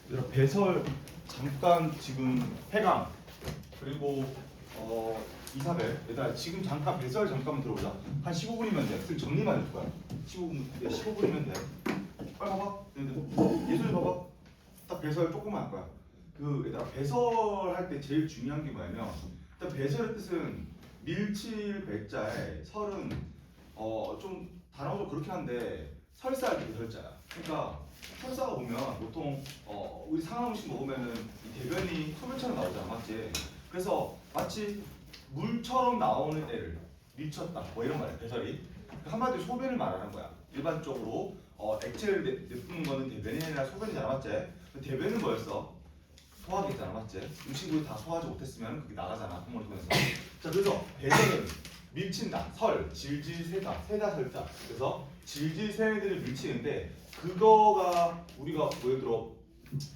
얘들아 배설 잠깐 지금 해강 그리고 이사벨 얘들아 지금 잠깐 배설 잠깐만 들어보자. 한 15분이면 돼. 그 정리만 해줄 거야. 15분이면 돼. 빨리 봐봐. 예술이 봐봐. 딱 배설 조금만 할 거야. 그 얘들아 배설할 때 제일 중요한 게 뭐냐면 일단 배설의 뜻은 밀칠 배자에 설은 좀 단어도 그렇게 한데 설사할 때 배설자야. 그러니까 설사가 보면 보통 우리 상하 음식 먹으면은 이 대변이 소변처럼 나오잖아, 맞지? 그래서 마치 물처럼 나오는 애를 밀쳤다, 뭐 이런 말이야, 배설이. 한마디로 소변을 말하는 거야. 일반적으로 액체를 내뿜는 거는 대변이 아니라 소변이잖아, 맞지? 대변은 뭐였어? 소화기잖아, 맞지? 음식을 다 소화하지 못했으면 그게 나가잖아, 콧물을 통해서. 자, 그래서 배설은 밀친다, 설, 질질 세다, 세다 설자. 그래서 질질 세는 애들을 밀치는데 그거가 우리가 뭐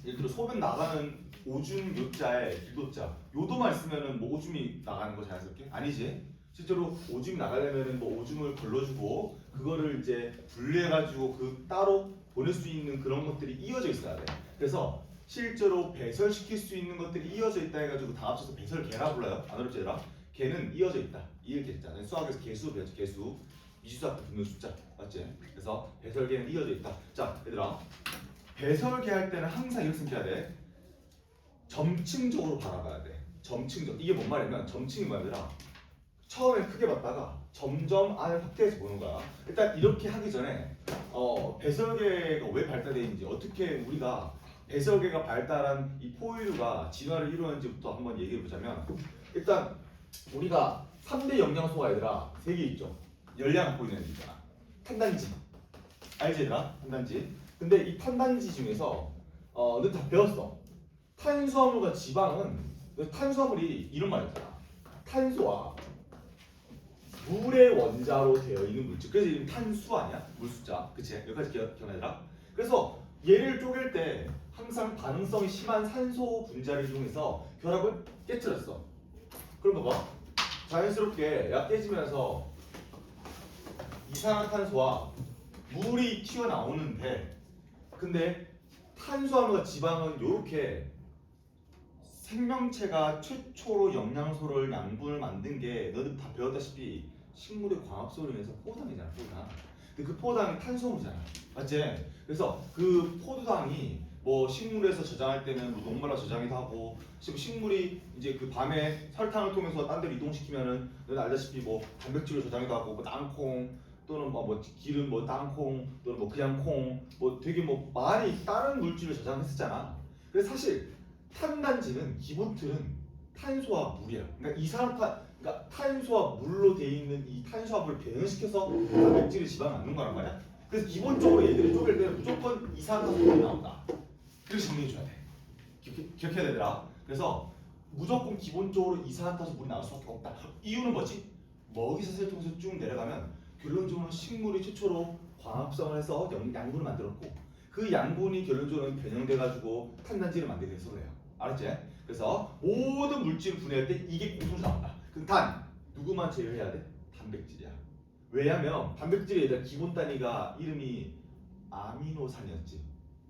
예를 들어 소변 나가는 오줌 요자에 길도자 요도만 쓰면은 뭐 오줌이 나가는 거 자연스럽게? 아니지. 실제로 오줌이 나가려면은 뭐 오줌을 걸러주고 그거를 이제 분리해가지고 그 따로 보낼 수 있는 그런 것들이 이어져 있어야 돼. 그래서 실제로 배설시킬 수 있는 것들이 이어져 있다 해가지고 다 합쳐서 배설계라 불러요. 안 어렵지 얘들아? 개는 이어져 있다. 이렇게 했잖아. 수학에서 개수 배웠지. 개수. 미수학 때 붙는 숫자. 맞지? 그래서 배설계는 이어져 있다. 자, 얘들아. 배설계 할 때는 항상 이렇게 생각해야 돼. 점층적으로 바라봐야 돼. 점층적. 이게 뭔 말이냐면 점층이 뭐야 얘들아? 처음에 크게 봤다가 점점 안을 확대해서 보는 거야. 일단 이렇게 하기 전에 배설계가 왜 발달되어 있는지 어떻게 우리가 배설계가 발달한 이 포유류가 진화를 이루었는지부터 한번 얘기해 보자면 일단 우리가 3대 영양소가 얘들아 3개 있죠. 열량 갖고 있는 애들 있잖아. 탄단지. 알지 얘들아? 탄단지. 근데 이 탄단지 중에서 너 다 배웠어. 탄수화물과 지방은 탄수화물이 이런 말이잖아. 탄소와 물의 원자로 되어 있는 물질. 그래서 이름 탄수 아니야? 물숫자. 그치? 여기까지 기억나더라? 그래서 얘를 쪼갤 때 항상 반응성이 심한 산소 분자를 이용해서 결합을 깨트렸어. 그럼 봐봐. 자연스럽게 약 깨지면서 이산화탄소와 물이 튀어나오는데 근데 탄수화물과 지방은 이렇게 생명체가 최초로 영양소를 양분을 만든 게 너들 다 배웠다시피 식물의 광합성을 위해서 포도당이잖아, 포도당. 근데 그 포도당이 탄수화물이잖아, 맞지? 그래서 그 포도당이 뭐 식물에서 저장할 때는 뭐 녹말로 저장이도 하고 식물이 이제 그 밤에 설탕을 통해서 딴 데로 이동시키면은 너는 알다시피 뭐 단백질로 저장이도 하고 뭐 땅콩 또는 뭐 기름 뭐 땅콩 또는 뭐 그냥 콩 뭐 되게 뭐 많이 다른 물질을 저장했었잖아. 그래서 사실 탄단지는 기본 틀은 탄소와 물이야. 그러니까 그러니까 탄소와 물로 돼 있는 이 탄수화물을 변형시켜서 단백질을 지방을 만든 거란 말이야. 그래서 기본적으로 얘들이 쪼갤 때는 무조건 이산화탄소가 나온다. 이렇게 정리해줘야 돼. 기억해야 되더라. 그래서 무조건 기본적으로 이산화탄소 물이 나올 수밖에 없다. 이유는 뭐지? 먹이사슬을 통해서 쭉 내려가면 결론적으로는 식물이 최초로 광합성을 해서 양분을 만들었고 그 양분이 결론적으로 변형돼가지고 탄단지를 만들게 돼서 그래요. 알았지? 그래서 모든 물질을 분해할 때 이게 공통으로 나온다. 그럼 단 누구만 제외해야 돼? 단백질이야. 왜냐면 단백질에 대한 기본 단위가 이름이 아미노산이었지.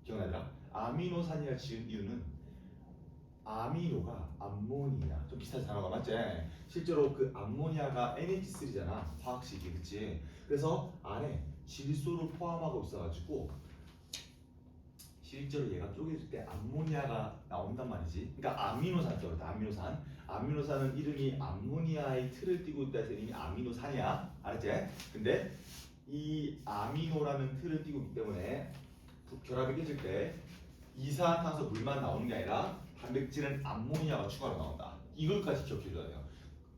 기억나더라? 아미노산이라 지은 이유는 아미노가 암모니아 좀 비슷한 단어가 맞지? 실제로 그 암모니아가 NH3잖아 화학식이 그치? 그래서 안에 질소를 포함하고 있어가지고 실제로 얘가 쪼개질 때 암모니아가 나온단 말이지. 그러니까 아미노산이라고 했다. 아미노산. 아미노산은 이름이 암모니아의 틀을 띠고 있다 해서 이름이 아미노산이야. 알았지? 근데 이 아미노라는 틀을 띠고 있기 때문에 결합이 깨질 때 이산화탄소 물만 나오는 게 아니라 단백질은 암모니아가 추가로 나온다. 이것까지 기억해줘야 돼요.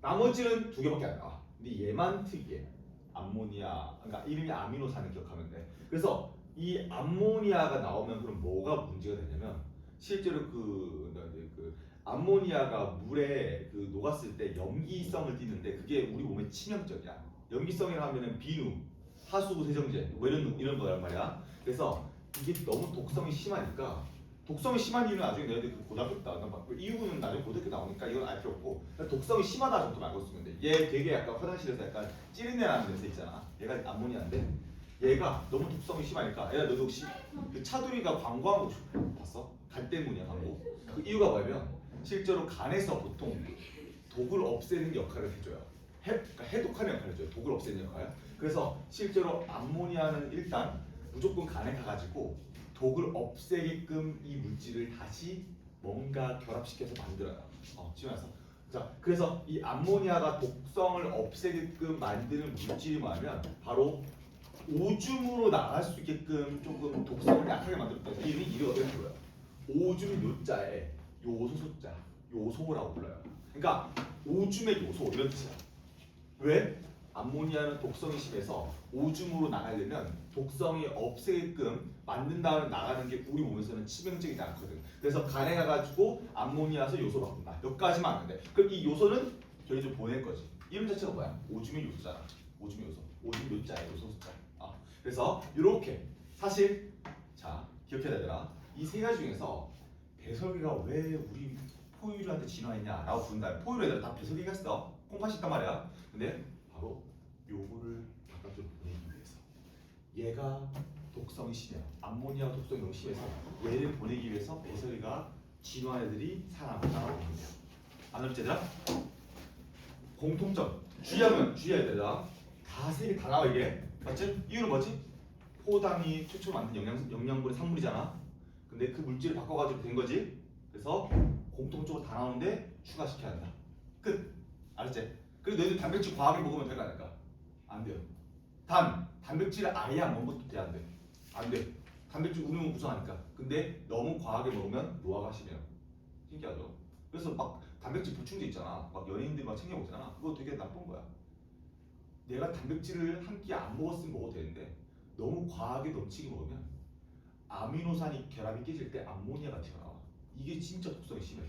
나머지는 2개밖에 안 나와. 근데 얘만 특이해. 암모니아, 그러니까 이름이 아미노산을 기억하면 돼. 그래서 이 암모니아가 나오면 그럼 뭐가 문제가 되냐면 실제로 그 암모니아가 물에 그 녹았을 때 염기성을 띠는데 그게 우리 몸에 치명적이야. 염기성이라 하면은 비누, 하수구 세정제 뭐 이런 거란 말이야. 그래서 이게 너무 독성이 심하니까 독성이 심한 이유는 나중에 너희들 고등학교 때 나온다. 이유는 나중에 고등학교 나오니까 이건 알 필요 없고 독성이 심하다 정도만 알고 있으면 돼. 얘 되게 약간 화장실에서 약간 찌른내 나는 냄새 있잖아. 얘가 암모니아인데 얘가 너무 독성이 심하니까 얘가 너도 혹시 그 차두리가 광고한 거 봤어? 간 때문이야 간목. 그 이유가 뭐냐면 실제로 간에서 보통 독을 없애는 역할을 해줘요. 그러니까 해독하는 역할을 해줘요. 독을 없애는 역할. 그래서 실제로 암모니아는 일단 무조건 간에 가가지고 독을 없애게끔 이 물질을 다시 뭔가 결합시켜서 만들어요. 지원해서. 자, 그래서 이 암모니아가 독성을 없애게끔 만드는 물질이 뭐냐면 바로 오줌으로 나갈 수 있게끔 조금 독성을 약하게 만들었다. 이름이 어떻게 불러요? 오줌 요자에 요소 소자, 요소라고 불러요. 그러니까 오줌의 요소 이런 뜻이야. 왜? 암모니아는 독성이 심해서 오줌으로 나가려면 독성이 없애게끔 만든 다음에 나가는 게 우리 몸에서는 치명적이지 않거든. 그래서 간에 가가지고 암모니아에서 요소로 바꾼다. 여기까지만 아는데 그럼 이 요소는 저희 좀 보낼 거지. 이름 자체가 뭐야? 오줌의 요소잖아. 오줌의 요소. 오줌 요자에 요소 숫자. 그래서 이렇게 사실 자 기억해야 되더라. 이 세 가지 중에서 배설기가 왜 우리 포유류한테 진화했냐라고 본다면 포유류 애들 다 배설기가 있어. 콩팥이 있단 말이야. 근데 바로 요거를 바깥으로 보내기 위해서 얘가 독성이 심해요. 암모니아 독성이 너무 심해서 얘를 보내기 위해서 배설기가 진화한 애들이 살아남았다고 봅니다. 안 어렵지 얘들아? 공통점 주의해야 되더라. 다 세 개 다 나와 이게. 맞지? 이유는 뭐지? 포당이 최초로 만든 영양분의 산물이잖아. 근데 그 물질을 바꿔가지고 된 거지. 그래서 공통적으로 다 나오는데 추가시켜야 한다. 끝. 알았지? 그리고 너희들 단백질 과하게 먹으면 될거 아닐까? 안 돼요. 단백질을 아예 안 먹는 것도 돼, 안 돼. 안 돼. 단백질 우리 몸 구성하니까. 근데 너무 과하게 먹으면 노화가 심해요. 신기하죠? 그래서 막 단백질 보충제 있잖아. 막 연예인들 막 챙겨 먹잖아. 그거 되게 나쁜 거야. 내가 단백질을 한 끼 안 먹었으면 먹어도 되는데 너무 과하게 넘치게 먹으면 아미노산이 결합이 깨질 때 암모니아가 튀어나와. 이게 진짜 독성이 심해.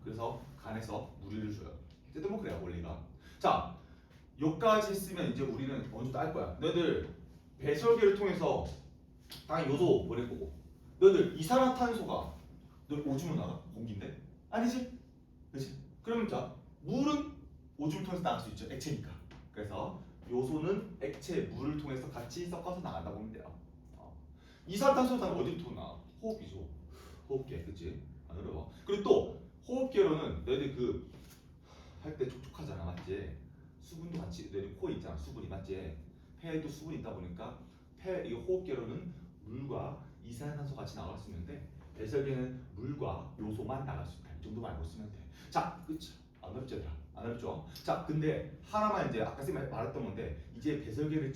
그래서 간에서 무리를 줘요. 어쨌든 뭐 그래요 원리가. 자, 여기까지 했으면 이제 우리는 어느 정도 알 거야. 너희들 배설계를 통해서 딱 요소 보낼 거고, 너희들 이산화탄소가 너 오줌으로 나가? 공기인데? 아니지? 그렇지? 그러면 자 물은 오줌을 통해서 나갈 수 있죠. 액체니까. 그래서 요소는 액체, 물을 통해서 같이 섞어서 나간다고 보면 돼요. 이산화탄소는 어디로 나와? 호흡기죠. 호흡기, 그치? 안 어려워. 그리고 또 호흡기로는 너희들 그 할 때 촉촉하잖아, 맞지? 수분도 같이 너희들 코에 있잖아, 수분이 맞지? 폐에도 수분이 있다 보니까 폐 이 호흡기로는 물과 이산화탄소 같이 나갈 수 있는데 배설계는 물과 요소만 나갈 수 있다. 이 정도만 알고 있으면 돼. 자, 그치? 안 어렵지 얘들아? 안 어렵죠? 자, 근데 하나만 이제 아까 쌤이 말했던 건데 이제 배설계를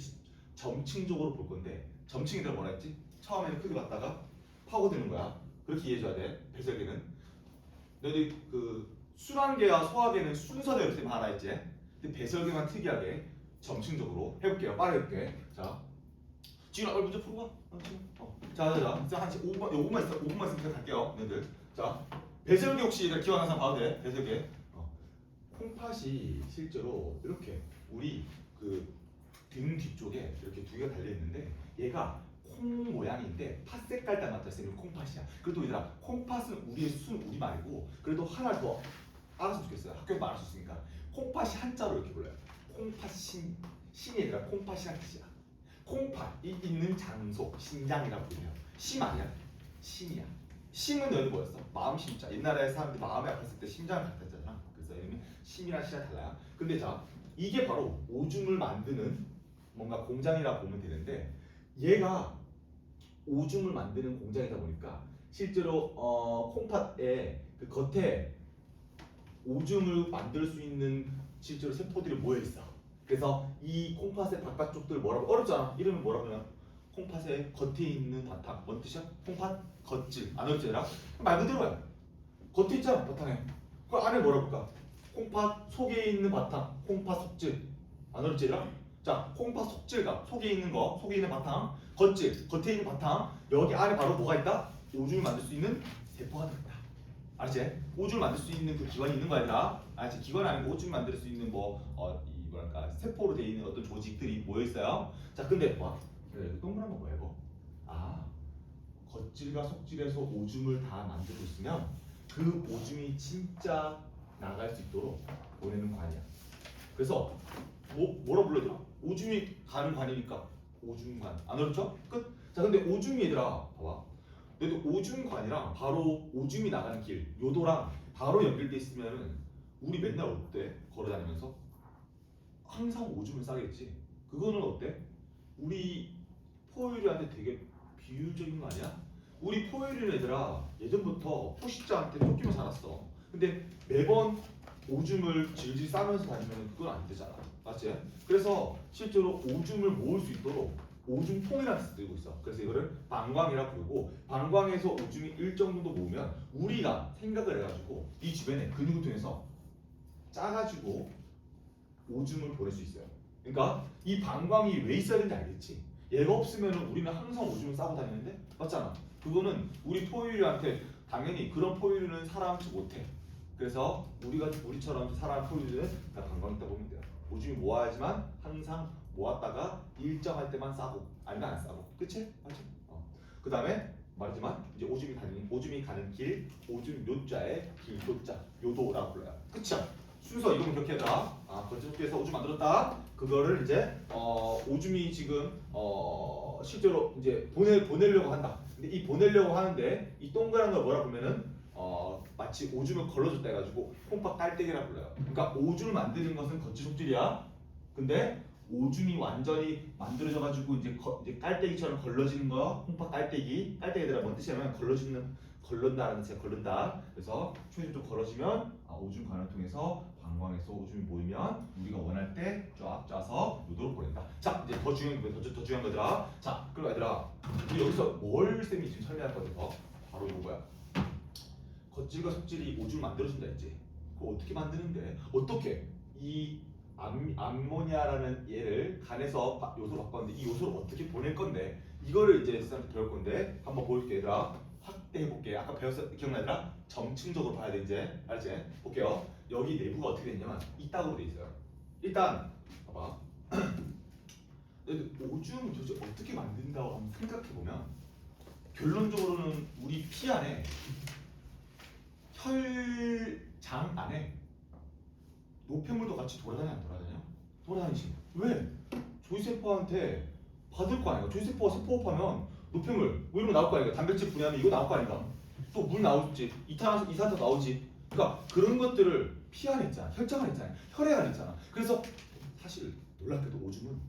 점층적으로 볼 건데 점층이들 뭐라 했지? 처음에는 크게 봤다가 파고드는 거야. 그렇게 이해해줘야 돼. 배설계는 너희들 그 순환계와 소화계는 순서대로 쌤 하나 했지? 근데 배설계만 특이하게 점층적으로 해볼게요. 빠르게 해볼게. 자, 지금 문제 풀어봐. 자, 한 5분만 있어. 5분만 있으면 갈게요. 너희들. 자, 배설계 혹시 기억하는 사람 봐도 돼. 배설계. 콩팥이 실제로 이렇게 우리 그 등 뒤쪽에 이렇게 두 개가 달려 있는데 얘가 콩 모양인데 팥 색깔 닮았다. 콩팥이야. 그래도 얘들아 콩팥은 우리 말고 그래도 하나 더 알았으면 좋겠어요. 학교에 말할 수 있으니까 콩팥이 한자로 이렇게 불러요. 콩팥 신이 아니라 콩팥이란 뜻이야. 콩팥이 있는 장소 신장이라고 불려요. 심 아니야? 심이야. 심은 여기 뭐였어? 마음 심자. 옛날에 사람들이 마음이 아팠을 때 심장을 갖다 줬잖아. 그래서 얘는 심이랑 시랑 달라요. 근데 자 이게 바로 오줌을 만드는 뭔가 공장이라 보면 되는데 얘가 오줌을 만드는 공장이다 보니까 실제로 콩팥의 그 겉에 오줌을 만들 수 있는 실제로 세포들이 모여 있어. 그래서 이 콩팥의 바깥쪽들 뭐라고 어렵잖아. 이름은 뭐라고 하냐? 콩팥의 겉에 있는 바탕. 뭔 뜻이야? 콩팥 겉질. 안 어렵지 얘들아? 말 그대로야. 겉에 있잖아 바탕에. 그 안에 뭐라고 할까? 콩팥 속에 있는 바탕. 콩팥 속질. 안 어렵지 얘들아? 자, 콩팥 속질과 속에 있는 거, 속에 있는 바탕, 겉질, 겉에 있는 바탕. 여기 안에 바로 뭐가 있다? 오줌을 만들 수 있는 세포가 들어있다. 알았지? 오줌을 만들 수 있는 그 기관이 있는 거야 얘들아. 알았지? 기관 아니고 오줌을 만들 수 있는 뭐랄까 세포로 되어 있는 어떤 조직들이 모여 있어요. 자, 근데 봐. 동그란 거 뭐야 이거? 겉질과 속질에서 오줌을 다 만들고 있으면 그 오줌이 진짜 나갈 수 있도록 보내는 관이야. 그래서 뭐라 불러야 돼? 오줌이 가는 관이니까 오줌관. 안 어렵죠? 끝. 자, 근데 오줌이 얘들아, 봐봐. 근데 오줌관이랑 바로 오줌이 나가는 길, 요도랑 바로 연결돼 있으면은 우리 맨날 어때? 걸어다니면서 항상 오줌을 싸겠지. 그거는 어때? 우리 포유류한테 되게 비효율적인 거 아니야? 우리 포유류 애들아 예전부터 포식자한테 쫓기며 살았어. 근데 매번 오줌을 질질 싸면서 다니면 그건 안 되잖아. 맞지? 그래서 실제로 오줌을 모을 수 있도록 오줌통이라는 걸 쓰고 있어. 그래서 이거를 방광이라고 부르고, 방광에서 오줌이 일정 정도 모으면 우리가 생각을 해가지고 이 주변에 근육을 통해서 짜가지고 오줌을 보낼 수 있어요. 그러니까 이 방광이 왜 있어야 되는지 알겠지? 얘가 없으면 우리는 항상 오줌을 싸고 다니는데, 맞잖아. 그거는 우리 포유류한테 당연히 그런 포유류는 살아남지 못해. 그래서 우리처럼 살아난 포유류는 다 방광이 있다 보면 돼요. 오줌이 모아야지만 항상 모았다가 일정할 때만 싸고 아니면 안 싸고, 그치? 맞지? 그 다음에 말하지만 이제 오줌이 가는 길, 오줌 요자의 길도자, 요도라고 불러요. 그쵸? 순서 이거는 그렇게 해라. 거치석기에서 오줌 만들었다. 그거를 이제 오줌이 지금 실제로 이제 보내려고 한다. 근데 이 보내려고 하는데 이 동그란 걸 뭐라 보면은 마치 오줌을 걸러줬다 해가지고 콩팥 깔때기라 불러요. 그러니까 오줌을 만드는 것은 거치 속질이야. 근데 오줌이 완전히 만들어져가지고 이제 깔때기처럼 걸러지는 거, 콩팥 깔때기들아 뭔 뜻이냐면 걸른다라는 뜻이야. 걸른다. 그래서 초이좀 걸어지면 오줌 관을 통해서 방광에서 오줌이 모이면 우리가 원할 때 쫙 짜서 요도로 보낸다. 자, 이제 더 중요한 거더라. 자, 그럼 얘들아, 우리 여기서 뭘 쌤이 지금 설명할 거든 바로 이거야. 겉질과 속질이 오줌을 만들어준다 했지. 그거 어떻게 만드는데? 어떻게? 이 암모니아라는 얘를 간에서 요소로 바꿨는데 이 요소를 어떻게 보낼 건데, 이거를 이제 쌤한테 배울 건데 한번 보여줄게 얘들아. 확대해볼게. 아까 배웠어, 기억나더라? 점층적으로 봐야 돼 이제. 알지? 볼게요. 여기 내부가 어떻게 됐냐면 이따구로 돼 있어요. 일단 봐봐. 오줌을 도대체 어떻게 만든다고 한번 생각해보면 결론적으로는 우리 피 안에 혈장 안에 노폐물도 같이 돌아다녀 안 돌아다녀? 돌아다니지. 왜? 조이세포한테 받을 거 아닌가? 조이세포가 세포호흡하면 노폐물 뭐 이런 거 나올 거 아닌가? 단백질 분해하면 이거 나올 거 아닌가? 또 물 나오지. 이산화탄소 나오지. 그러니까 그런 것들을 피 안에 있잖아. 혈장 안에 있잖아. 혈액 안에 있잖아. 그래서 사실 놀랍게도 오줌은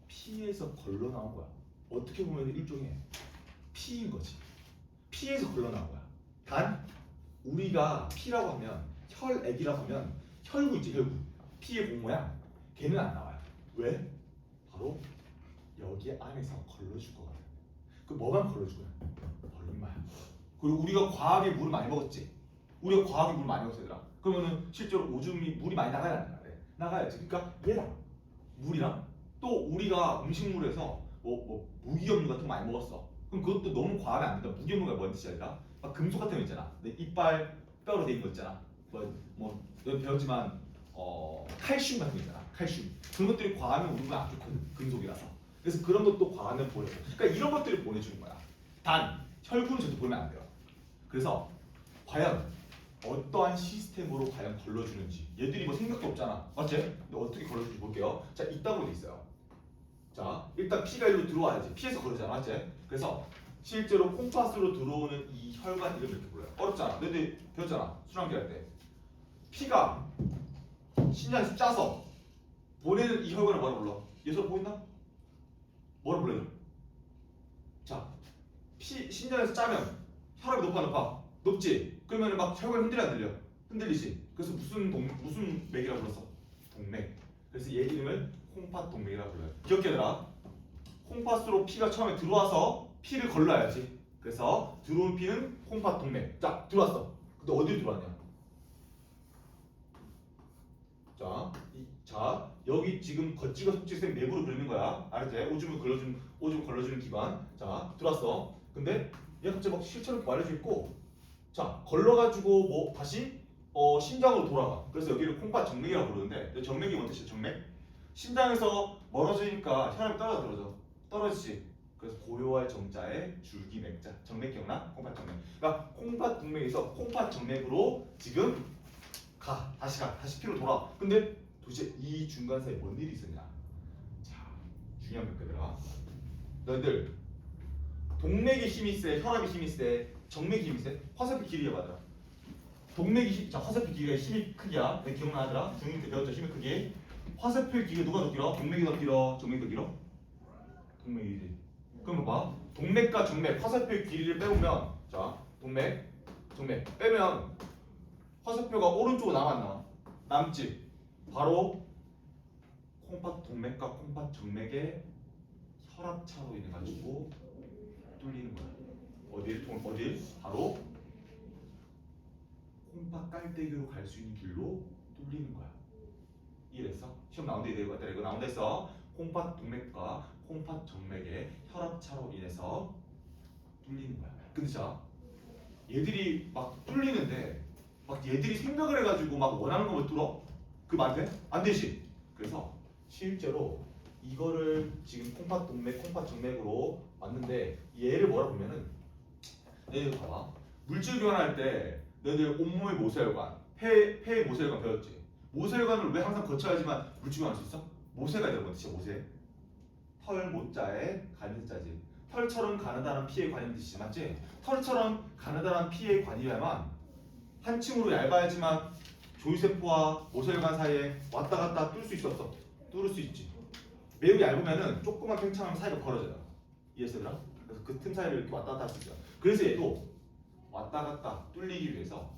피에서 걸러 나온 거야. 어떻게 보면 일종의 피인 거지. 피에서 걸러 나온 거야. 단 우리가 피라고 하면 혈액이라고 하면 혈구 있지, 혈구. 피의 공모양 걔는 안 나와요. 왜? 바로 여기 안에서 걸러줄 거거든. 그 뭐만 걸러줄 거야? 얼마야. 그리고 우리가 과하게 물을 많이 먹었지. 우리가 과하게 물을 많이 먹었어 얘들아. 그러면은 실제로 오줌이 물이 많이 나가야 안 나가야 돼? 나가야지. 그러니까 얘랑 물이랑 또 우리가 음식물에서 무기염류 같은 거 많이 먹었어. 그럼 그것도 너무 과하면 안 된다. 무기염류가 뭔 뜻이야 얘들아? 막 금속 같은 거 있잖아. 내 이빨 뼈로 돼 있는 거 있잖아. 여기 배웠지만 칼슘 같은 거 있잖아. 칼슘. 그런 것들이 과하면 우리가 안 좋거든. 금속이라서. 그래서 그런 것도 과하면 보내줘. 그러니까 이런 것들을 보내주는 거야. 단 혈구는 절대 보내면 안 돼요. 그래서 과연 어떠한 시스템으로 과연 걸러주는지 얘들이 뭐 생각도 없잖아. 맞지? 근데 어떻게 걸러주는지 볼게요. 자, 이따구로 돼 있어요. 자, 일단 피가 일로 들어와야지. 피에서 걸르잖아. 맞지? 그래서 실제로 콩팥으로 들어오는 이 혈관 이름을 이렇게 불러요. 어렵잖아. 너희들 배웠잖아. 수랑기 할 때. 피가 신장에서 짜서 보내는 이 혈관을 뭐라 불러? 예서 보인다? 뭐라 불러요? 자, 신장에서 짜면 혈압이 높아? 높지? 그러면 막 혈관이 흔들려 안 들려? 흔들리지? 그래서 무슨 맥이라고 불렀어? 동맥. 그래서 얘 이름을 콩팥 동맥이라고 불러요. 기억해둬라. 콩팥으로 피가 처음에 들어와서 피를 걸러야지. 그래서 들어온 피는 콩팥 동맥. 자, 들어왔어. 근데 어디로 들어왔냐? 자, 여기 지금 겉지가 속지생 내부로 그리는 거야. 알았지? 오줌을 걸러주는 기관. 자, 들어왔어. 근데 얘가 갑자기 막 실처럼 말해져 있고, 자, 걸러가지고 뭐 다시 심장으로 돌아가. 그래서 여기를 콩팥 정맥이라고 부르는데, 정맥이 뭔 뜻이야? 정맥? 심장에서 멀어지니까 혈압이 떨어지지. 그래서 고요할 정자에 줄기 맥자. 정맥 기억나? 콩팥 정맥. 그러니까 콩팥 동맥에서 콩팥 정맥으로 지금 다시 피로 돌아. 근데 도대체 이 중간 사이에 뭔 일이 있었냐? 자, 중요한 몇 개들아. 너희들 동맥이 힘이 세, 혈압이 힘이 세, 정맥이 힘이 세. 화살표 길이가 맞아. 자 화살표 길이가 힘이 크기야. 내 기억나더라. 중학교 때 배웠죠 힘의 크기. 화살표 길이가 누가 더 길어? 동맥이 더 길어? 정맥이 더 길어? 동맥이지. 그럼 봐봐. 동맥과 정맥 화살표 길이를 빼보면 자 동맥, 정맥 빼면 화살표가 오른쪽으로 남았나? 남지. 바로 콩팥 동맥과 콩팥 정맥의 혈압차로 인해 가지고 뚫리는 거야. 어딜? 바로 콩팥 깔때기로 갈 수 있는 길로 뚫리는 거야. 이해됐어? 시험 나온데 이거 나온다 했어. 콩팥 동맥과 콩팥 정맥의 혈압차로 인해서 뚫리는 거야. 근데 자 얘들이 막 뚫리는데 막 얘들이 생각을 해가지고 막 원하는 거만 뚫어? 그 말돼? 안 되지. 그래서 실제로 이거를 지금 콩팥 동맥, 콩팥 정맥으로 왔는데 얘를 뭐라 보면은 얘들 봐봐. 물질 교환할 때 너희들 온몸의 모세혈관, 폐의 모세혈관 배웠지? 모세혈관을 왜 항상 거쳐야지만 물질 교환할 수 있어? 모세가 되는 뜻이야 모세. 털 모자에 가느자지. 털처럼 가느다란 피의 관인 뜻이지 맞지? 털처럼 가느다란 피의 관이야만 한층으로 얇아야지만 조이세포와 모세혈관 사이에 왔다 갔다 뚫을 수 있었어. 뚫을 수 있지. 매우 얇으면은 조그만 팽창하면 사이가 벌어져요. 이해했어 얘들아? 그래서 그 틈 사이를 이렇게 왔다 갔다 할 수 있어요. 그래서 얘도 왔다 갔다 뚫리기 위해서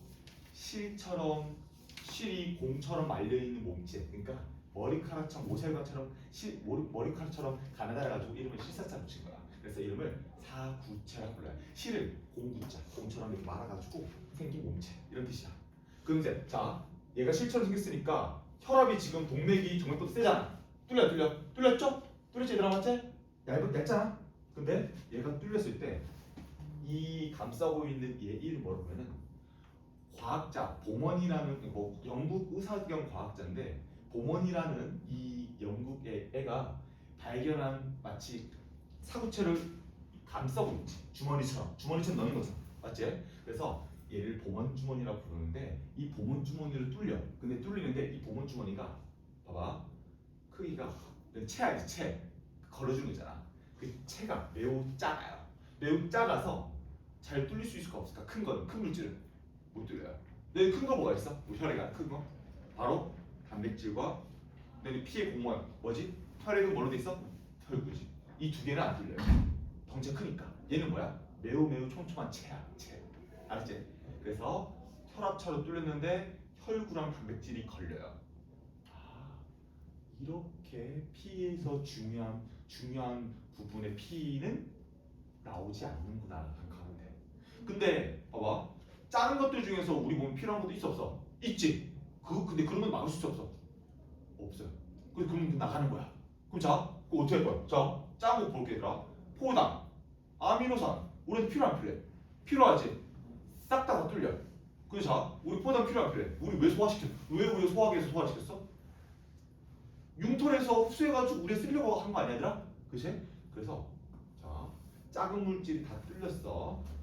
실이 공처럼 말려있는 몸체, 그러니까 머리카락처럼 모세혈관처럼 머리카락처럼 가느다라가지고 이름을 실사자 붙인 거야. 그래서 이름을 사구체라고 불러요. 실을 공구자, 공처럼 이렇게 말아가지고 생긴 몸체 이런 뜻이야. 그럼 이제 자 얘가 실처럼 생겼으니까 혈압이 지금 동맥이 정맥보다 세잖아. 뚫렸죠? 뚫렸지 얘들아 맞지? 얇잖아. 근데 얘가 뚫렸을 때 이 감싸고 있는 얘 이름 뭐라고 하면은 과학자 보먼이라는 뭐 영국 의사 겸 과학자인데 보먼이라는 이 영국의 애가 발견한 마치 사구체를 감싸고 있지. 주머니처럼 넣는 거죠. 맞지? 그래서 얘를 보먼 주머니라고 부르는데 이 보먼 주머니를 뚫려. 근데 뚫리는데 이 보먼 주머니가 봐봐 크기가 채 알지? 채 걸어주는 거 있잖아. 그 채가 매우 작아요. 매우 작아서 잘 뚫릴 수 있을까 없을까? 큰 물질을 못 뚫려요. 내 큰 거 뭐가 있어? 우리 혈액이 큰 거? 바로 단백질과 내 피의 공모양 뭐지? 혈액은 뭘로 돼 있어? 혈구지. 이 두 개는 안 뚫려요. 덩치 크니까. 얘는 뭐야? 매우 촘촘한 채야. 채. 알았지? 그래서 혈압차로 뚫렸는데 혈구랑 단백질이 걸려요. 아, 이렇게 피에서 중요한 부분의 피는 나오지 않는구나 생각하면 돼. 근데 봐봐 작은 것들 중에서 우리 몸에 필요한 것도 있어 없어? 있지. 근데 그런 건 막을 수 없어. 없어요. 그럼 나가는 거야. 그럼 자, 그거 어떻게 할 거야? 자, 작은 거 볼게 얘들아. 포당, 아미노산, 우리한테 필요 안 필요해? 필요하지. 싹 다 뚫려. 그래서 자, 우리 포당 필요 안 필요해? 우리 왜 소화시켰어? 왜 우리 소화기에서 소화시켰어? 융털에서 흡수해가지고 우리 쓰려고 한 거 아니야 얘들아? 그치? 그래서 자, 작은 물질이 다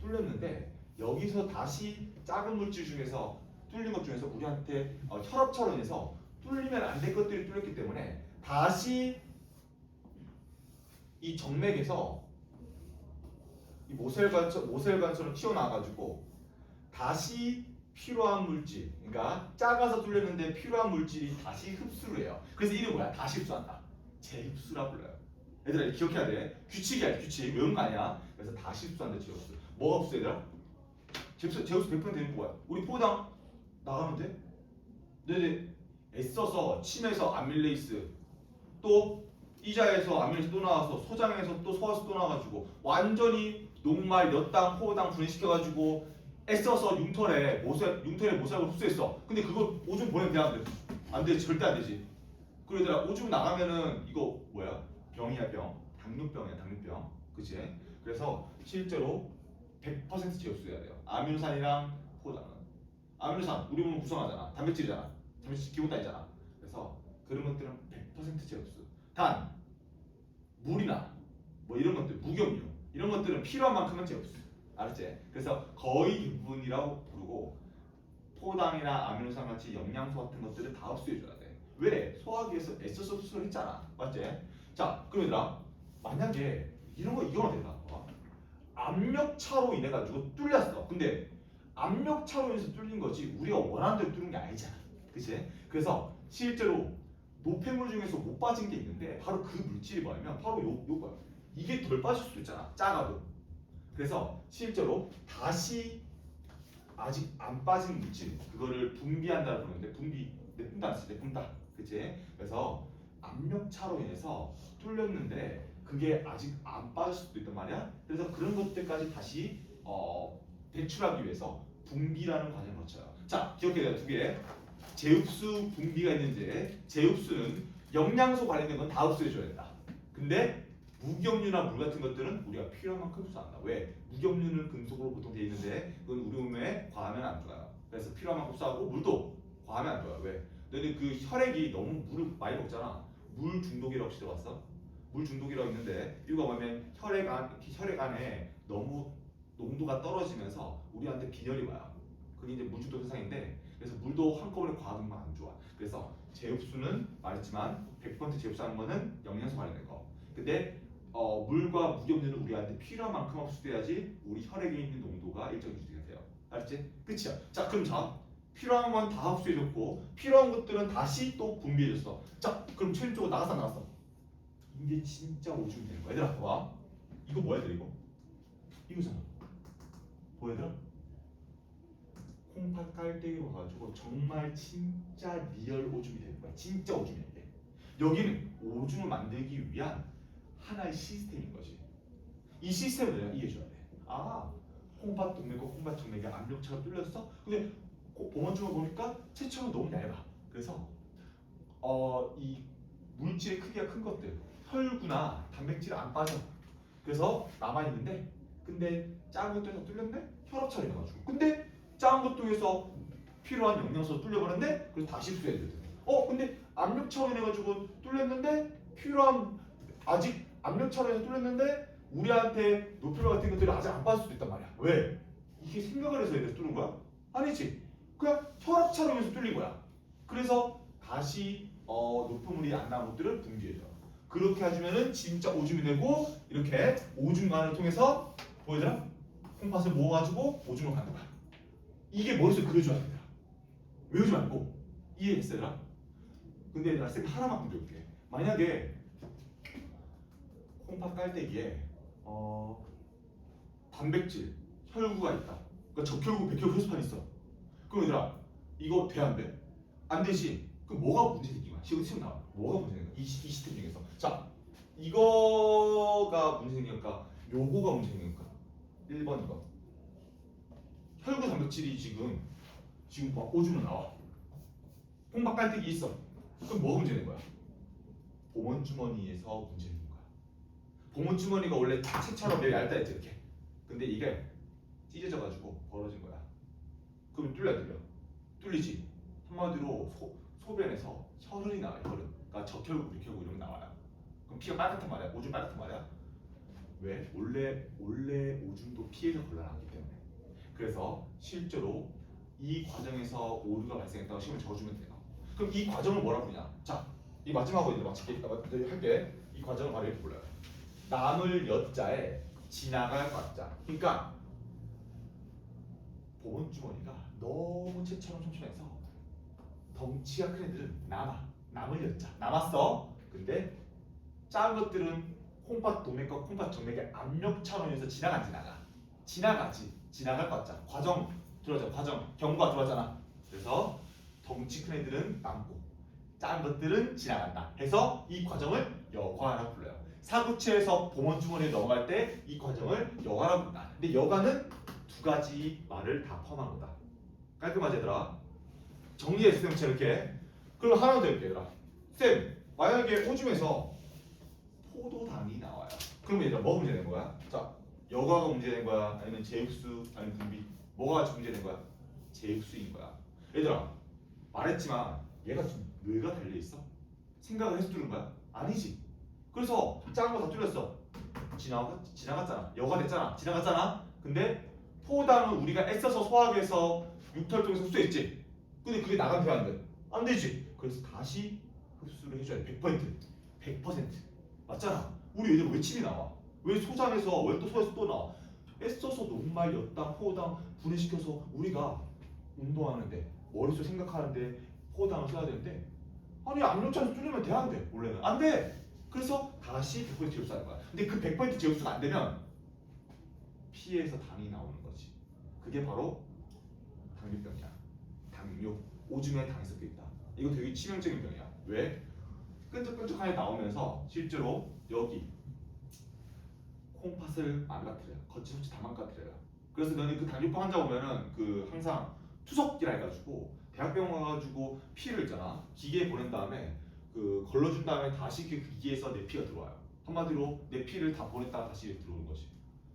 뚫렸는데 여기서 다시 작은 물질 중에서 뚫린 것 중에서 우리한테 혈압차로 인해서 뚫리면 안 될 것들이 뚫렸기 때문에 다시 이 정맥에서 이 모세혈관처럼 튀어나와가지고 다시 필요한 물질, 그러니까 작아서 뚫렸는데 필요한 물질이 다시 흡수를 해요. 그래서 이름 뭐야? 다시 흡수한다. 재흡수라 불러요. 얘들아 기억해야 돼. 규칙이야 규칙. 외우는 거 아니야. 그래서 다시 흡수한다. 재흡수. 뭐가 흡수 얘들아? 재흡수 100% 되는 거야. 우리 포당 나가면 돼? 네네. 애써서 침에서 아밀레이스 또 이자에서 아밀레이스 또 나와서 소장에서 또 소화수 또 나와가지고 완전히 녹말 몇당 포당 분해시켜가지고 애써서 융털에 모세하고 흡수했어. 근데 그걸 오줌 보내면 돼 안 돼? 안 돼. 절대 안 되지. 그리고 얘들아 오줌 나가면은 이거 뭐야? 병이야 병. 당뇨병이야 당뇨병. 그치? 그래서 실제로 100% 재흡수해야 돼요. 아미노산이랑 포당은. 아미노산 우리 몸을 구성하잖아. 단백질이잖아. 단백질 기본단위잖아. 그래서 그런 것들은 100% 재흡수. 단 물이나 뭐 이런 것들 무경류 이런 것들은 필요한 만큼은 재흡수. 알았지? 그래서 거의 대부분이라고 부르고 포당이나 아미노산 같이 영양소 같은 것들을 다 흡수해줘야 돼. 왜? 소화기에서 애써서 흡수를 했잖아. 맞지? 자, 그럼 얘들아 만약에 이거나 된다. 압력 차로 인해 가지고 뚫렸어. 근데 압력 차로 인해서 뚫린 거지 우리가 원하는 대로 뚫은 게 아니잖아. 그치? 그래서 실제로 노폐물 중에서 못 빠진 게 있는데 바로 그 물질이 뭐냐면 바로 요거야. 이게 덜 빠질 수도 있잖아. 작아도. 그래서 실제로 다시 아직 안 빠진 물질 그거를 분비한다고 부르는데 분비 내뿜다 안 쓰지 내뿜다. 그치? 그래서 압력 차로 인해서 뚫렸는데 그게 아직 안 빠질 수도 있단 말이야. 그래서 그런 것들까지 다시 배출하기 위해서 분비라는 과정을 거쳐요. 자, 기억해야 돼. 두 개. 제흡수, 분비가 있는데 제흡수는 영양소 관련된 건 다 흡수해줘야 된다. 근데 무기업류나 물 같은 것들은 우리가 필요한 만큼 흡수 안 한다. 왜? 무기업류는 금속으로 보통 돼 있는데 그건 우리 몸에 과하면 안 좋아요. 그래서 필요한 만큼 흡수하고 물도 과하면 안 좋아요. 왜? 너네 그 혈액이 너무 물을 많이 먹잖아. 물 중독이라고 혹시 들어봤어? 물 중독이라고 있는데 이유가 뭐냐면 혈액 안에 너무 농도가 떨어지면서 우리한테 빈혈이 와요. 그게 이제 물 중독 현상인데 그래서 물도 한꺼번에 과하면 안 좋아. 그래서 제흡수는 말했지만 100% 제흡수하는 거는 영양소 관련된 거. 근데 물과 무기업류는 우리한테 필요한 만큼 흡수돼야지 우리 혈액에 있는 농도가 일정 유지가 돼요. 알았지? 끝이야. 자, 그럼 자 필요한 건 다 흡수해줬고 필요한 것들은 다시 또 분비해줬어. 자, 그럼 최종적으로 나갔어. 이게 진짜 오줌이 되는 거야. 얘들아, 봐. 이거 뭐야, 얘들아, 이거? 이거잖아. 보여, 얘들아? 콩팥 깔때기로 가지고 정말 진짜 리얼 오줌이 되는 거야. 진짜 오줌이야, 이게. 여기는 오줌을 만들기 위한 하나의 시스템인 거지. 이 시스템을 내가 이해해줘야 돼. 아, 콩팥 동맥과 콩팥 정맥에 압력차가 뚫렸어? 근데 보건중을 보니까 체처럼 너무 얇아. 그래서 이 물질의 크기가 큰 것들 혈구나 단백질 안 빠져. 그래서 남아있는데 근데 작은 것들에서 뚫렸네? 혈압차이 나가지고 근데 작은 것 중에서 필요한 영양소 뚫려버렸네? 그래서 다시 흡수해야 돼. 근데 압력 차원이 해가지고 뚫렸는데 필요한 아직 압력 차원에서 뚫렸는데 우리한테 노폐물 같은 것들이 아직 안 빠질 수도 있단 말이야. 왜? 이게 생각을 해서 이래서 뚫은 거야? 아니지. 그냥 혈압 차로 인해서 뚫린 거야. 그래서 다시 노폐물이 안 나온 것들을 분비해줘. 그렇게 해주면은 진짜 오줌이 되고 이렇게 오줌관을 통해서 보이더라? 콩팥을 모아가지고 오줌을 가는 거야. 이게 머릿속에 그려줘야 된다. 외우지 말고 이해했어 얘들아? 근데 얘들아 쌤 하나만 공개해볼게. 만약에 콩팥 깔때기에 단백질, 혈구가 있다. 그러니까 적혈구, 백혈구 혈소판이 있어. 그럼 얘들아 이거 돼 안 돼? 안 되지. 그럼 뭐가 문제 생긴 거야? 시험 나와. 뭐가 문제 생긴 거야? 이 시스템 중에서. 자, 이거가 문제 생긴 걸까? 요거가 문제 생긴 걸까? 1번 이거. 혈구 단백질이 지금 막 오줌으로 나와. 콩팥 깔때기 있어. 그럼 뭐가 문제 된 거야? 보문 주머니에서 문제 생긴 거야. 보문 주머니가 원래 채처럼 되게 얇다 했지 이렇게. 근데 이게 찢어져가지고 벌어진 거야. 그럼 뚫리지. 한마디로 소변에서 혈흔이 나와요. 혈흔. 그러니까 적혈구, 백혈구 이런 게 나와요. 그럼 피가 빨갛단 말이야. 오줌 빨갛단 말이야. 왜? 원래 오줌도 피에서 걸러나기 때문에. 그래서 실제로 이 과정에서 오류가 발생했다고 시험을 적어주면 돼요. 그럼 이 과정을 뭐라 부르냐? 자, 이 마지막으로 이제 마칠게. 할게. 이 과정을 바로 이렇게 불러요. 남을 여자에 지나갈 과자. 그러니까 보온 주머니가 너무 채처럼 촘촘해서 덩치가 큰 애들은 남을 여자 남았어. 근데 작은 것들은 콩팥 도맥과 콩팥 정맥의 압력 차원에서 지나갈 과자. 과정 들어가잖아. 과정 경과 들어가잖아. 그래서 덩치 큰 애들은 남고 작은 것들은 지나간다. 해서 이 과정을 여과라고 불러요. 사구체에서 보온 주머니에 넘어갈 때 이 과정을 여과라고 부른다. 근데 여과는 두 가지 말을 다 포함한 거다. 깔끔하지 얘들아? 정리해 쌤 이렇게. 그럼 하나 더 해볼게 얘들아. 쌤 만약에 오줌에서 포도당이 나와요. 그럼 얘들아 뭐가 문제된 거야? 자, 여과가 문제된 거야? 아니면 제흡수? 아니면 분비? 뭐가 문제된 거야? 제흡수인 거야. 얘들아 말했지만 얘가 지금 뇌가 달려있어? 생각을 해서 뚫은 거야? 아니지. 그래서 작은 거 다 뚫렸어. 지나갔잖아. 여과 됐잖아. 지나갔잖아. 근데 포당은 우리가 애써서 소화하기 위해서 육탈 통해서 흡수했지. 근데 그게 나가면 돼 안 돼? 안 되지. 그래서 다시 흡수를 해줘야 돼. 100%. 맞잖아. 우리 애들 왜 침이 나와? 왜 소장에서 왜 또 소에서 또 나와? 애써서 녹말, 엿당, 포당 분해시켜서 우리가 운동하는데 머릿속 생각하는데 포당을 써야 되는데 아니 압력차에서 줄이면 돼 안 돼? 원래는 안 돼. 그래서 다시 100% 제곱수하는 거야. 근데 그 100% 제곱수가 안 되면 피에서 당이 나오는 거지. 그게 바로 당뇨병이야. 당뇨. 오줌에 당이 섞여 있다. 이거 되게 치명적인 병이야. 왜? 끈적끈적하게 나오면서 실제로 여기 콩팥을 망가뜨려요. 거침없이 다 망가뜨려요. 그래서 너는 그 당뇨병 환자 오면은 그 항상 투석기라 해가지고 대학병원 가가지고 피를 있잖아. 기계에 보낸 다음에 그 걸러준 다음에 다시 그 기계에서 내 피가 들어와요. 한마디로 내 피를 다 보냈다가 다시 들어오는 거지.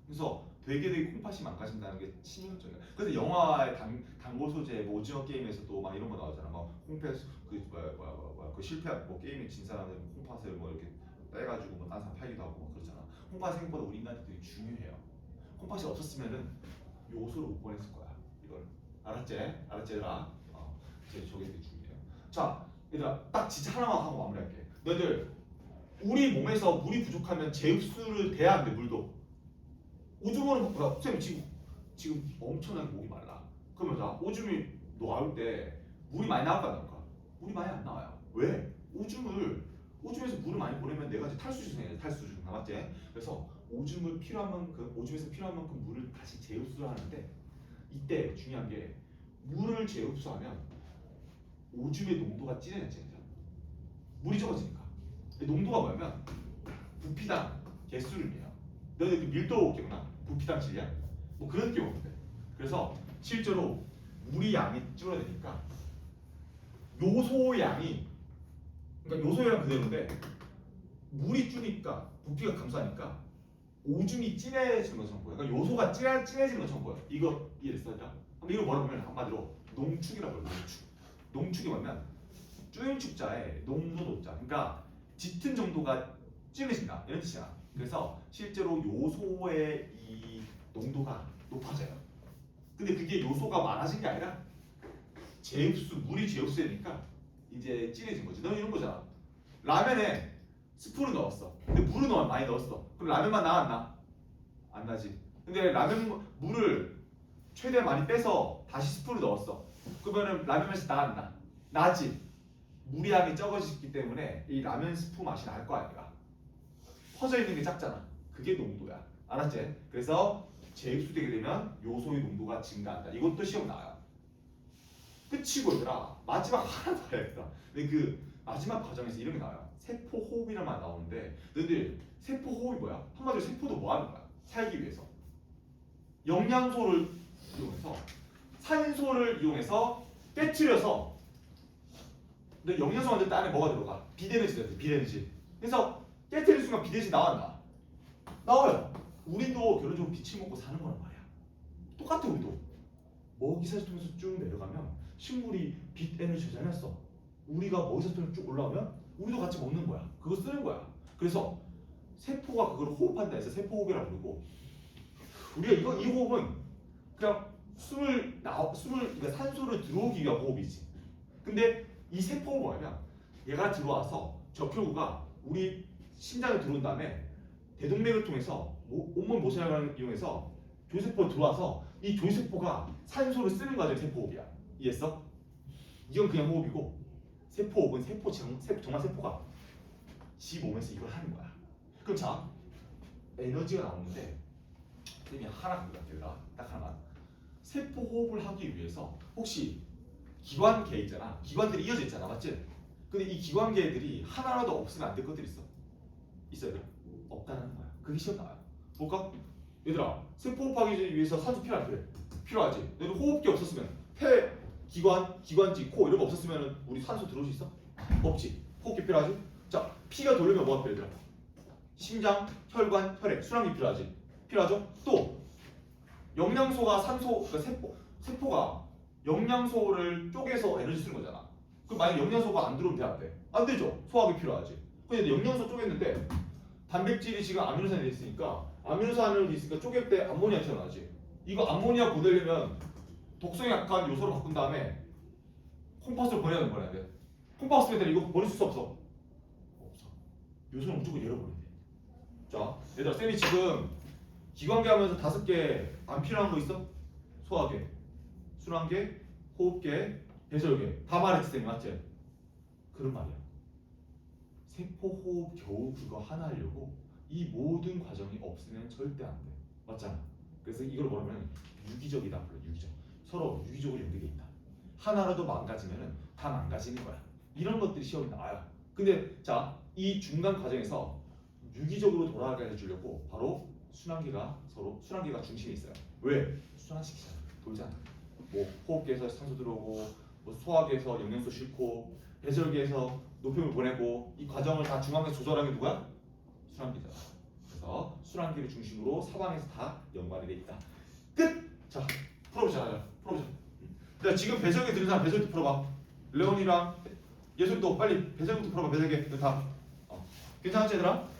그래서 되게 콩팥이 망가진다는 게 치명적이야. 그래서 영화의 단골 소재, 뭐 오징어 게임에서도 막 이런 거 나오잖아. 막 콩팥 그 뭐야 그 실패한 뭐 게임에 진 사람들 콩팥을 뭐 이렇게 빼가지고 뭐 딴 사람 팔기도 하고 막 그러잖아. 콩팥 생각보다 우리 인간한테 되게 중요해요. 콩팥이 없었으면은 요소를 못 보냈을 거야. 이걸 알았지? 알았지 얘들아? 이제 저게 되게 중요해요. 자, 얘들아 딱 진짜 하나만 하고 마무리할게. 너희들 우리 몸에서 물이 부족하면 재흡수를 돼야 안 돼. 물도. 오줌은 선생님 지금 엄청나게 목이 말라. 그러면 자 오줌이 나올 때 물이 많이 나올까 안 나올까? 물이 많이 안 나와요. 왜? 오줌에서 물을 많이 보내면 내가 이제 탈수증 남았지? 그래서 오줌을 필요한 만큼 오줌에서 필요한 만큼 물을 다시 재흡수를 하는데 이때 중요한 게 물을 재흡수하면 오줌의 농도가 진해져요. 물이 적어지니까. 농도가 뭐냐면 부피당 개수를 해요. 너네 그 밀도 기억나? 부피당 질량? 뭐 그런 게 없는데. 그래서 실제로 물이 양이 줄어드니까 요소 양이 그러니까 요소량 그대로인데 물이 줄니까 부피가 감소하니까 오줌이 진해지는 것처럼 보여. 그러니까 요소가 진해지는 것처럼 보여. 이거 이해됐어? 근데 이걸 뭐라 보면 한마디로 농축이라고 해요. 농축. 농축이 뭐냐면 쪼임축자의 농도도자. 그러니까 짙은 정도가 진해진다 이런 뜻이야. 그래서 실제로 요소의 이 농도가 높아져요. 근데 그게 요소가 많아진 게 아니라 물이 재흡수되니까 이제 진해진 거지. 너 이런 거잖아. 라면에 스프를 넣었어. 근데 물을 많이 넣었어. 그럼 라면만 나왔나? 안 나지. 근데 물을 최대한 많이 빼서 다시 스프를 넣었어. 그러면은 라면 맛이 나왔나? 나지. 물의 양이 적어지기 때문에 이 라면 스프 맛이 날 거 아니야. 퍼져 있는 게 작잖아. 그게 농도야. 알았지? 그래서 재흡수되게 되면 요소의 농도가 증가한다. 이것도 시험 나와요. 끝이고 얘들아 마지막 하나 더 해야겠다. 근데 그 마지막 과정에서 이런 게 나와요. 세포 호흡이라는 말 나오는데 너희들 세포 호흡이 뭐야? 한마디로 세포도 뭐 하는 거야? 살기 위해서 영양소를 이용해서 산소를 이용해서 깨트려서 근데 영양소 만들 때 안에 뭐가 들어가? 비대에너지다. 비대에너지. 그래서 깨트리는 순간 비대에너지 나왔나? 나와요. 우리도 결론적으로 빛을 먹고 사는 거란 말이야. 똑같아 우리도. 먹이사슬 통해서 쭉 내려가면 식물이 빛 에너지 저장했어. 우리가 먹이사슬 통해서 쭉 올라오면 우리도 같이 먹는 거야. 그거 쓰는 거야. 그래서 세포가 그걸 호흡한다 해서 세포호흡이라고 부르고 우리가 이 호흡은 그냥 그러니까 산소를 들어오기 위한 호흡이지. 근데 이 세포가 뭐냐면 얘가 들어와서 적혈구가 우리 심장에 들어온 다음에 대동맥을 통해서 온몸 모세혈관을 이용해서 조세포가 들어와서 이 조세포가 산소를 쓰는 과정이 세포호흡이야. 이해했어? 이건 그냥 호흡이고 세포호흡은 정말 세포가 지 몸에서 이걸 하는 거야. 그럼 자 에너지가 나오는데 선생님이 하나 그거같아. 딱 하나만. 세포호흡을 하기 위해서 혹시 기관계 있잖아. 기관들이 이어져 있잖아. 맞지? 근데 이 기관계들이 하나라도 없으면 안 될 것들이 있어. 있어야 돼? 없다는 거야. 그게 시험 나와요. 볼까? 얘들아 세포호흡하기 위해서 산소 필요하지? 필요하지. 너희들 호흡기 없었으면 폐, 기관지, 코 이런 거 없었으면 우리 산소 들어올 수 있어? 없지. 호흡기 필요하지? 자 피가 돌려면 뭐가 필요해 얘들아? 심장, 혈관, 혈액, 순환기 필요하지? 필요하죠? 또 영양소가 그러니까 세포가 영양소를 쪼개서 에너지 쓰는 거잖아. 그럼 만약 영양소가 안 들어오면 돼 안 돼? 안 되죠. 소화하기 필요하지. 근데 영양소 쪼갰는데 단백질이 지금 아미노산이 돼 있으니까 아미노산이 있으니까 쪼갤 때 암모니아 튀어나오지. 이거 암모니아 보내려면 독성이 약한 요소로 바꾼 다음에 콩팥으로 보내야 돼. 콩팥 쓰면 이거 보낼 수 없어. 없어. 요소는 무조건 열어버려야 돼. 자, 얘들아 쌤이 지금 기관계 하면서 5개 안 필요한 거 있어? 소화계, 순환계, 호흡계, 배설계 다 말했지 쌤 맞지? 그런 말이야. 세포 호흡 겨우 그거 하나 하려고 이 모든 과정이 없으면 절대 안 돼. 맞잖아. 그래서 이걸 뭐라면 유기적이다. 불러 유기적. 서로 유기적으로 연결돼 있다. 하나라도 망가지면은 다 망가지는 거야. 이런 것들이 시험에 나와요. 근데 자, 이 중간 과정에서 유기적으로 돌아가게 해주려고 바로 순환기가 중심에 있어요. 왜? 순환시키잖아. 돌잖아. 뭐 호흡기에서 산소 들어오고, 뭐 소화기에서 영양소 싣고, 배설기에서 노폐물 보내고, 이 과정을 다 중앙에서 조절하는 게 누가? 순환기잖아. 그래서 순환기를 중심으로 사방에서 다 연관이 돼 있다. 끝. 자, 풀어보자. 풀어보자. 자, 지금 배설기 들은 사람 배설기 풀어봐. 레온이랑 예술도 빨리 배설기부터 풀어봐. 배설기 다. 괜찮았지 얘들아?